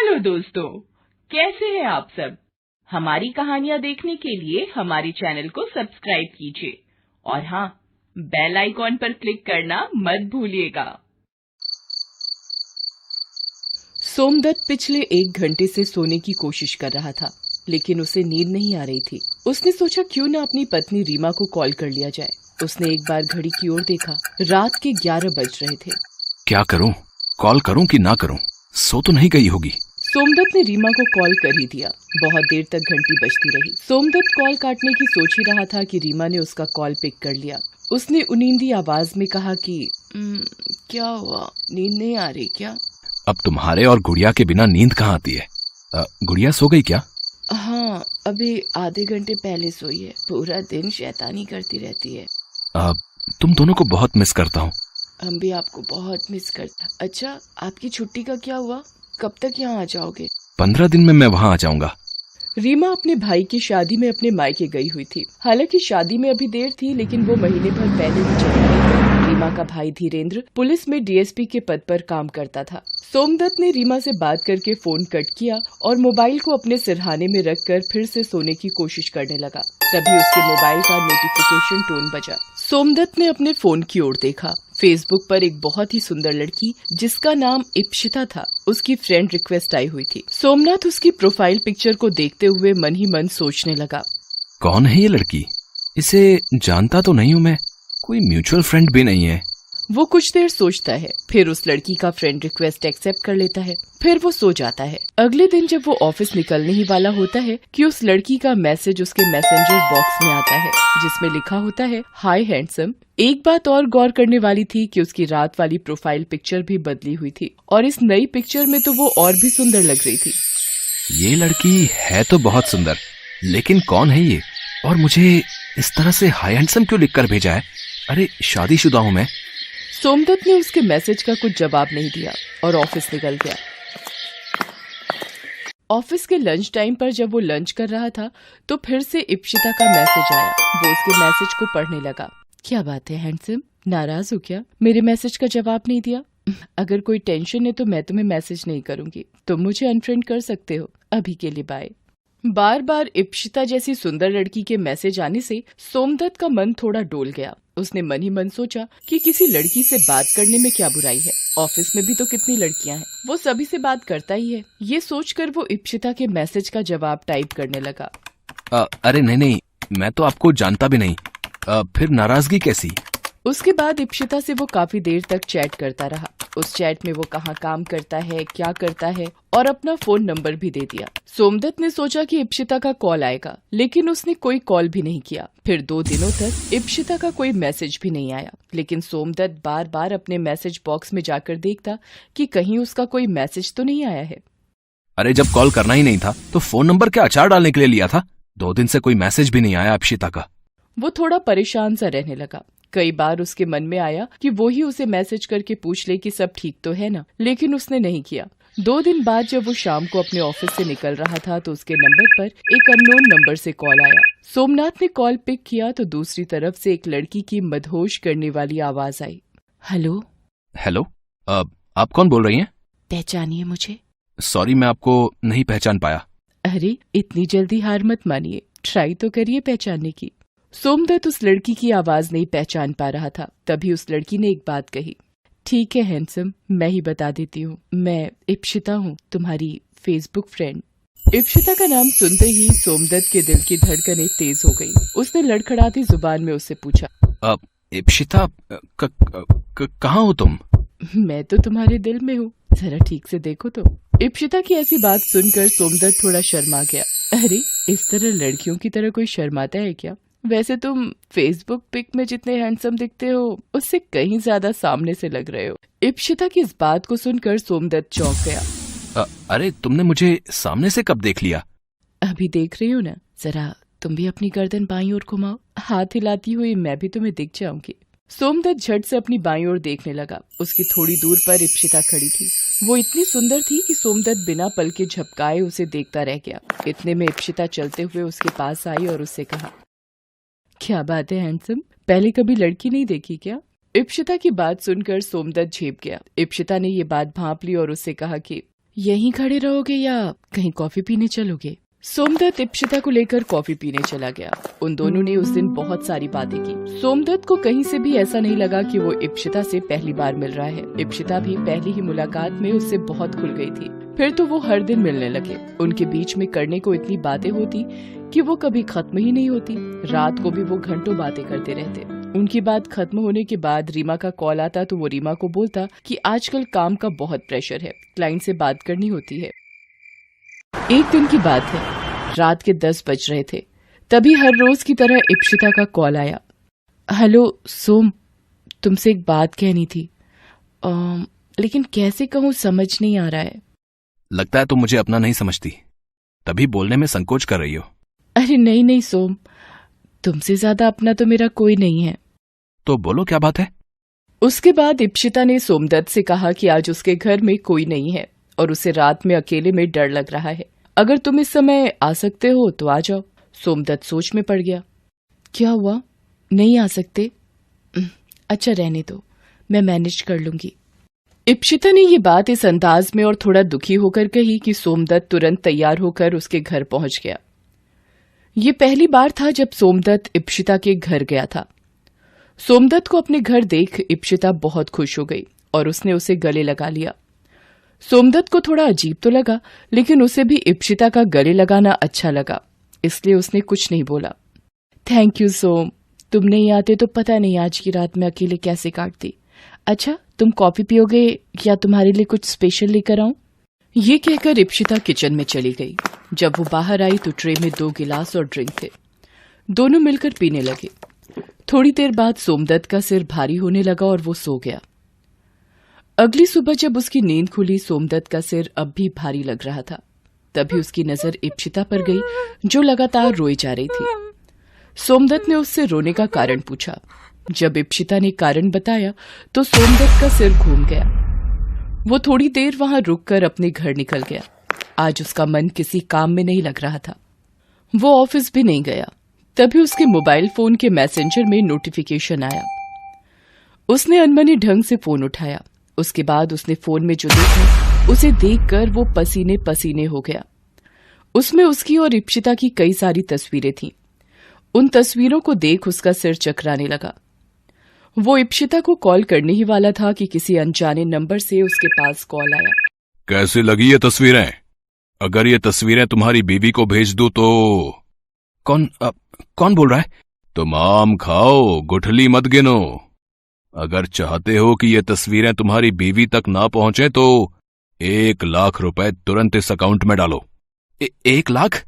Hello दोस्तों, कैसे हैं आप सब। हमारी कहानियाँ देखने के लिए हमारे चैनल को सब्सक्राइब कीजिए और हाँ, बेल आइकॉन पर क्लिक करना मत भूलिएगा। सोमदत्त पिछले 1 घंटे से सोने की कोशिश कर रहा था, लेकिन उसे नींद नहीं आ रही थी। उसने सोचा क्यों न अपनी पत्नी रीमा को कॉल कर लिया जाए। उसने एक बार घड़ी की ओर देखा। रात के 11 बज रहे थे। क्या करूं? कॉल करूं कि ना करूं? सो तो नहीं गई होगी। सोमदत्त ने रीमा को कॉल कर ही दिया। बहुत देर तक घंटी बजती रही। सोमदत्त कॉल काटने की सोच ही रहा था कि रीमा ने उसका कॉल पिक कर लिया। उसने उनींदी आवाज में कहा कि क्या हुआ, नींद नहीं आ रही क्या? अब तुम्हारे और गुड़िया के बिना नींद कहाँ आती है? गुड़िया सो गई क्या? हाँ, अभी आधे घंटे पहले सोई है। पूरा दिन शैतानी करती रहती है। तुम दोनों को बहुत मिस करता हूँ। हम भी आपको बहुत मिस करते। अच्छा, आपकी छुट्टी का क्या हुआ? कब तक यहाँ आ जाओगे? 15 दिन में मैं वहाँ आ जाऊंगा। रीमा अपने भाई की शादी में अपने मायके गई हुई थी। हालांकि शादी में अभी देर थी, लेकिन वो महीने भर पहले ही चली गई थी। रीमा का भाई धीरेन्द्र पुलिस में डीएसपी के पद पर काम करता था। सोमदत्त ने रीमा से बात करके फोन कट किया और मोबाइल को अपने सिरहाने में रखकर फिर से सोने की कोशिश करने लगा। तभी उसके मोबाइल का नोटिफिकेशन टोन बजा। सोमदत्त ने अपने फोन की ओर देखा। फेसबुक पर एक बहुत ही सुंदर लड़की जिसका नाम इप्शिता था, उसकी फ्रेंड रिक्वेस्ट आई हुई थी। सोमनाथ उसकी प्रोफाइल पिक्चर को देखते हुए मन ही मन सोचने लगा, कौन है ये लड़की? इसे जानता तो नहीं हूँ मैं। कोई म्यूचुअल फ्रेंड भी नहीं है। वो कुछ देर सोचता है, फिर उस लड़की का फ्रेंड रिक्वेस्ट एक्सेप्ट कर लेता है। फिर वो सो जाता है। अगले दिन जब वो ऑफिस निकलने ही वाला होता है कि उस लड़की का मैसेज उसके मैसेंजर बॉक्स में आता है, जिसमें लिखा होता है, हाय हैंडसम। एक बात और गौर करने वाली थी कि उसकी रात वाली प्रोफाइल पिक्चर भी बदली हुई थी और इस नई पिक्चर में तो वो और भी सुंदर लग रही थी। ये लड़की है तो बहुत सुंदर, लेकिन कौन है ये? और मुझे इस तरह से हाय हैंडसम क्यों लिखकर भेजा है? अरे शादीशुदा हूँ मैं। सोमदत्त ने उसके मैसेज का कुछ जवाब नहीं दिया और ऑफिस निकल गया। ऑफिस के लंच टाइम पर जब वो लंच कर रहा था तो फिर से इप्शिता का मैसेज आया। वो उसके मैसेज को पढ़ने लगा। क्या बात है हैंडसम, नाराज हो क्या? मेरे मैसेज का जवाब नहीं दिया? अगर कोई टेंशन है तो मैं तुम्हें मैसेज नहीं करूंगी। तुम मुझे अनफ्रेंड कर सकते हो। अभी के लिए बाय। बार बार इप्शिता जैसी सुंदर लड़की के मैसेज आने से सोमदत्त का मन थोड़ा डोल गया। उसने मन ही मन सोचा कि किसी लड़की से बात करने में क्या बुराई है। ऑफिस में भी तो कितनी लड़कियां हैं, वो सभी से बात करता ही है। ये सोचकर वो इप्शिता के मैसेज का जवाब टाइप करने लगा। अरे नहीं, मैं तो आपको जानता भी नहीं। फिर नाराजगी कैसी? उसके बाद इप्शिता से वो काफी देर तक चैट करता रहा। उस चैट में वो कहाँ काम करता है, क्या करता है और अपना फोन नंबर भी दे दिया। सोमदत्त ने सोचा कि इप्शिता का कॉल आएगा, लेकिन उसने कोई कॉल भी नहीं किया। फिर 2 दिनों तक इप्शिता का कोई मैसेज भी नहीं आया, लेकिन सोमदत्त बार बार अपने मैसेज बॉक्स में जाकर देखता कि कहीं उसका कोई मैसेज तो नहीं आया है। अरे जब कॉल करना ही नहीं था तो फोन नंबर क्या अचार डालने के लिए लिया था? 2 दिन से कोई मैसेज भी नहीं आया इप्शिता का। वो थोड़ा परेशान सा रहने लगा। कई बार उसके मन में आया कि वो ही उसे मैसेज करके पूछ ले कि सब ठीक तो है ना, लेकिन उसने नहीं किया। 2 दिन बाद जब वो शाम को अपने ऑफिस से निकल रहा था तो उसके नंबर पर एक अननोन नंबर से कॉल आया। सोमनाथ ने कॉल पिक किया तो दूसरी तरफ से एक लड़की की मदहोश करने वाली आवाज आई। हेलो। हेलो, आप कौन बोल रही हैं? पहचानिए मुझे। सॉरी, मैं आपको नहीं पहचान पाया। अरे इतनी जल्दी हार मत मानिए, ट्राई तो करिए पहचानने की। सोमदत्त उस लड़की की आवाज नहीं पहचान पा रहा था। तभी उस लड़की ने एक बात कही। ठीक है हैंडसम, मैं ही बता देती हूँ। मैं इप्शिता हूँ, तुम्हारी फेसबुक फ्रेंड। इप्शिता का नाम सुनते ही सोमदत्त के दिल की धड़कनें तेज हो गई। उसने लड़खड़ाती जुबान में उससे पूछा, इप्शिता, कहाँ हो तुम? मैं तो तुम्हारे दिल में हूँ, जरा ठीक से देखो तो। इप्शिता की ऐसी बात सुनकर सोमदत्त थोड़ा शर्मा गया। अरे इस तरह लड़कियों की तरह कोई शर्माता है क्या? वैसे तुम फेसबुक पिक में जितने हैंडसम दिखते हो उससे कहीं ज्यादा सामने से लग रहे हो। इप्शिता की इस बात को सुनकर सोमदत्त चौंक गया। अरे तुमने मुझे सामने से कब देख लिया? अभी देख रही हो ना, जरा तुम भी अपनी गर्दन बाईं ओर घुमाओ। हाथ हिलाती हुई मैं भी तुम्हें दिख जाऊंगी। सोमदत्त झट से अपनी बाईं ओर देखने लगा। उसकी थोड़ी दूर पर इप्शिता खड़ी थी। वो इतनी सुंदर थी कि सोमदत्त बिना पल के झपकाए उसे देखता रह गया। इतने में इप्शिता चलते हुए उसके पास आई और उससे कहा, क्या बात है हैंडसम, पहले कभी लड़की नहीं देखी क्या? इप्शिता की बात सुनकर सोमदत्त झेप गया। इप्शिता ने ये बात भांप ली और उससे कहा कि यहीं खड़े रहोगे या कहीं कॉफी पीने चलोगे? सोमदत्त इप्शिता को लेकर कॉफी पीने चला गया। उन दोनों ने उस दिन बहुत सारी बातें की। सोमदत्त को कहीं से भी ऐसा नहीं लगा कि वो इप्शिता से पहली बार मिल रहा है। इप्शिता भी पहली ही मुलाकात में उससे बहुत खुल गई थी। फिर तो वो हर दिन मिलने लगे। उनके बीच में करने को इतनी बातें होती कि वो कभी खत्म ही नहीं होती। रात को भी वो घंटों बातें करते रहते। उनकी बात खत्म होने के बाद रीमा का कॉल आता तो वो रीमा को बोलता कि आजकल काम का बहुत प्रेशर है, क्लाइंट से बात करनी होती है। एक दिन की बात है, रात के 10 बज रहे थे। तभी हर रोज की तरह इप्शिता का कॉल आया। हेलो सोम, तुमसे एक बात कहनी थी, लेकिन कैसे कहूँ समझ नहीं आ रहा है। लगता है तुम मुझे अपना नहीं समझती, तभी बोलने में संकोच कर रही हो। अरे नहीं नहीं सोम, तुमसे ज्यादा अपना तो मेरा कोई नहीं है। तो बोलो क्या बात है। उसके बाद इप्शिता ने सोमदत्त से कहा कि आज उसके घर में कोई नहीं है और उसे रात में अकेले में डर लग रहा है। अगर तुम इस समय आ सकते हो तो आ जाओ। सोमदत्त सोच में पड़ गया। क्या हुआ, नहीं आ सकते? अच्छा रहने दो, मैं मैनेज कर लूंगी। इप्शिता ने ये बात इस अंदाज में और थोड़ा दुखी होकर कही कि सोमदत्त तुरंत तैयार होकर उसके घर पहुंच गया। ये पहली बार था जब सोमदत्त इप्शिता के घर गया था। सोमदत्त को अपने घर देख इप्शिता बहुत खुश हो गई और उसने उसे गले लगा लिया। सोमदत्त को थोड़ा अजीब तो लगा, लेकिन उसे भी इप्शिता का गले लगाना अच्छा लगा, इसलिए उसने कुछ नहीं बोला। थैंक यू सोम, तुम नहीं आते तो पता नहीं आज की रात में अकेले कैसे काटती। अच्छा, तुम कॉफी पियोगे या तुम्हारे लिए कुछ स्पेशल लेकर आऊं? ये कहकर इप्शिता किचन में चली गई। जब वो बाहर आई तो ट्रे में 2 गिलास और ड्रिंक थे। दोनों मिलकर पीने लगे। थोड़ी देर बाद सोमदत्त का सिर भारी होने लगा और वो सो गया। अगली सुबह जब उसकी नींद खुली, सोमदत्त का सिर अब भी भारी लग रहा था। तभी उसकी नजर इप्शिता पर गई, जो लगातार रोई जा रही थी। सोमदत्त ने उससे रोने का कारण पूछा। जब इप्शिता ने कारण बताया तो सोमदत्त का सिर घूम गया। वो थोड़ी देर वहां रुककर अपने घर निकल गया। आज उसका मन किसी काम में नहीं लग रहा था। वो ऑफिस भी नहीं गया। तभी उसके मोबाइल फोन के मैसेंजर में नोटिफिकेशन आया। उसने अनमने ढंग से फोन उठाया। उसके बाद उसने फोन में जो देखा उसे देखकर वो पसीने पसीने हो गया। उसमें उसकी और इप्शिता की कई सारी तस्वीरें थीं। उन तस्वीरों को देख उसका सिर चकराने लगा। वो इप्शिता को कॉल करने ही वाला था कि किसी अनजाने नंबर से उसके पास कॉल आया। कैसी लगी ये तस्वीरें? अगर ये तस्वीरें तुम्हारी बीवी को भेज दूं तो? कौन बोल रहा है? तुम आम खाओ, गुठली मत गिनो। अगर चाहते हो कि ये तस्वीरें तुम्हारी बीवी तक ना पहुंचे तो 1 लाख रुपए तुरंत इस अकाउंट में डालो। 1 लाख?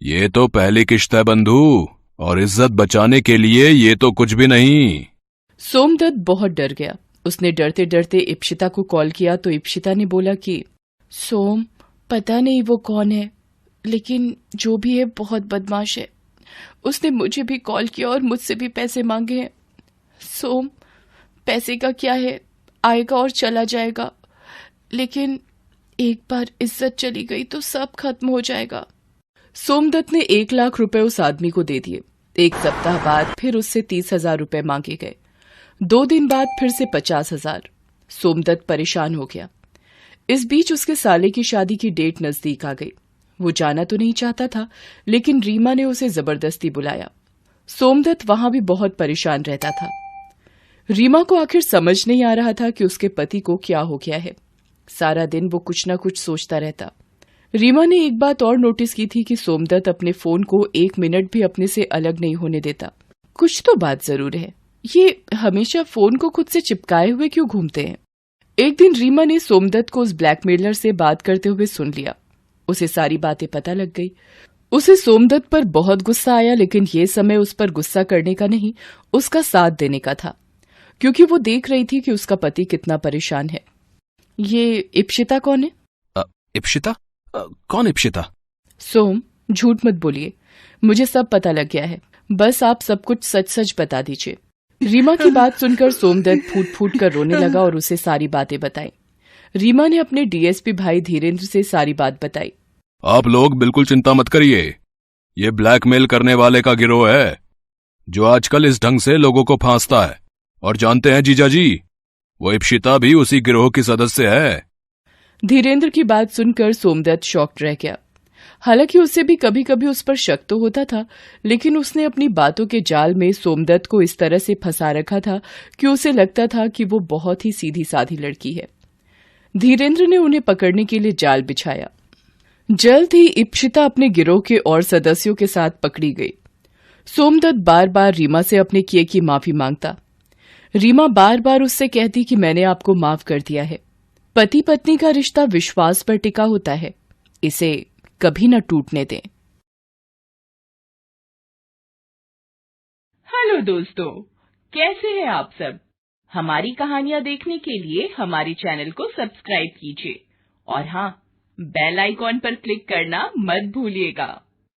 ये तो पहली किश्त है बंधु, और इज्जत बचाने के लिए ये तो कुछ भी नहीं। सोमदत्त बहुत डर गया। उसने डरते डरते इप्शिता को कॉल किया तो इप्शिता ने बोला कि सोम, पता नहीं वो कौन है, लेकिन जो भी है बहुत बदमाश है। उसने मुझे भी कॉल किया और मुझसे भी पैसे मांगे हैं। सोम, पैसे का क्या है, आएगा और चला जाएगा, लेकिन एक बार इज्जत चली गई तो सब खत्म हो जाएगा। सोमदत्त ने 1 लाख रुपए उस आदमी को दे दिए। 1 सप्ताह बाद फिर उससे 30,000 रुपए मांगे गए। 2 दिन बाद फिर से 50,000। सोमदत्त परेशान हो गया। इस बीच उसके साले की शादी की डेट नजदीक आ गई। वो जाना तो नहीं चाहता था, लेकिन रीमा ने उसे जबरदस्ती बुलाया। सोमदत्त वहां भी बहुत परेशान रहता था। रीमा को आखिर समझ नहीं आ रहा था कि उसके पति को क्या हो गया है। सारा दिन वो कुछ न कुछ सोचता रहता। रीमा ने एक बात और नोटिस की थी कि सोमदत्त अपने फोन को 1 मिनट भी अपने से अलग नहीं होने देता। कुछ तो बात जरूर है, ये हमेशा फोन को खुद से चिपकाए हुए क्यों घूमते हैं। एक दिन रीमा ने सोमदत्त को उस ब्लैकमेलर से बात करते हुए सुन लिया। उसे सारी बातें पता लग गई। उसे सोमदत्त पर बहुत गुस्सा आया, लेकिन ये समय उस पर गुस्सा करने का नहीं, उसका साथ देने का था, क्योंकि वो देख रही थी कि उसका पति कितना परेशान है। ये इप्शिता कौन है? इप्शिता? कौन इप्शिता? सोम, झूठ मत बोलिए, मुझे सब पता लग गया है। बस आप सब कुछ सच सच बता दीजिए। रीमा की बात सुनकर सोमदत्त फूट फूट कर रोने लगा और उसे सारी बातें बताई। रीमा ने अपने डीएसपी भाई धीरेन्द्र से सारी बात बताई। आप लोग बिल्कुल चिंता मत करिए, ये ब्लैकमेल करने वाले का गिरोह है जो आजकल इस ढंग से लोगों को फांसता है। और जानते हैं जीजा जी, वो इप्शिता भी उसी गिरोह की सदस्य है। धीरेन्द्र की बात सुनकर सोमदत्त शॉक्ड रह गया। हालांकि उसे भी कभी कभी उस पर शक तो होता था, लेकिन उसने अपनी बातों के जाल में सोमदत्त को इस तरह से फंसा रखा था कि उसे लगता था कि वो बहुत ही सीधी साधी लड़की है। धीरेन्द्र ने उन्हें पकड़ने के लिए जाल बिछाया। जल्द ही इप्शिता अपने गिरोह के और सदस्यों के साथ पकड़ी गई। सोमदत्त बार बार रीमा से अपने किए की माफी मांगता। रीमा बार बार उससे कहती कि मैंने आपको माफ कर दिया है। पति पत्नी का रिश्ता विश्वास पर टिका होता है, इसे कभी न टूटने दें। हेलो दोस्तों, कैसे हैं आप सब? हमारी कहानियां देखने के लिए हमारे चैनल को सब्सक्राइब कीजिए और हाँ, बेल आइकॉन पर क्लिक करना मत भूलिएगा।